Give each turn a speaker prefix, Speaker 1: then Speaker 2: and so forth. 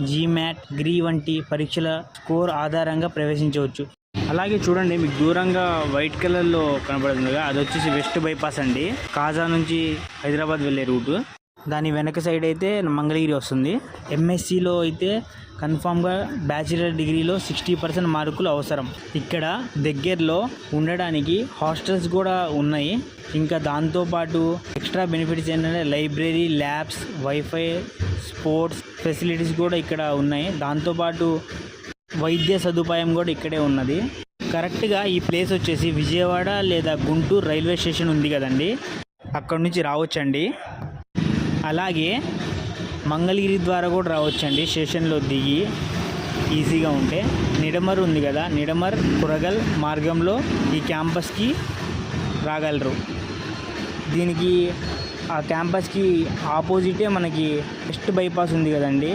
Speaker 1: GMAT, గ్రీ వంటి పరీక్షల score ఆధారంగా ప్రవేశించవచ్చు. అలాగే చూడండి, మీకు దూరంగా వైట్ కలర్లో కనబడుతుందిగా, అది వచ్చేసి వెస్ట్ బైపాస్ అండి. కాజా నుంచి హైదరాబాద్ వెళ్ళే రూటు. దాని వెనక సైడ్ అయితే మంగళగిరి వస్తుంది. ఎంఎస్సిలో అయితే కన్ఫామ్గా బ్యాచిలర్ డిగ్రీలో 60% మార్కులు అవసరం. ఇక్కడ దగ్గరలో ఉండడానికి హాస్టల్స్ కూడా ఉన్నాయి. ఇంకా దాంతోపాటు ఎక్స్ట్రా బెనిఫిట్స్ ఏంటంటే library, labs, wifi, sports facilities కూడా ఇక్కడ ఉన్నాయి. దాంతోపాటు వైద్య సదుపాయం కూడా ఇక్కడే ఉన్నది. కరెక్ట్గా ఈ ప్లేస్ వచ్చేసి విజయవాడ లేదా గుంటూరు రైల్వే స్టేషన్ ఉంది కదండి, అక్కడ నుంచి రావచ్చండి. అలాగే మంగళగిరి ద్వారా కూడా రావచ్చండి. స్టేషన్లో దిగి ఈజీగా ఉంటే నిడమర్ ఉంది కదా, నిడమర్ కురగల్ మార్గంలో ఈ క్యాంపస్కి రాగలరు. దీనికి ఆ క్యాంపస్కి ఆపోజిటే మనకి వెస్ట్ బైపాస్ ఉంది కదండి,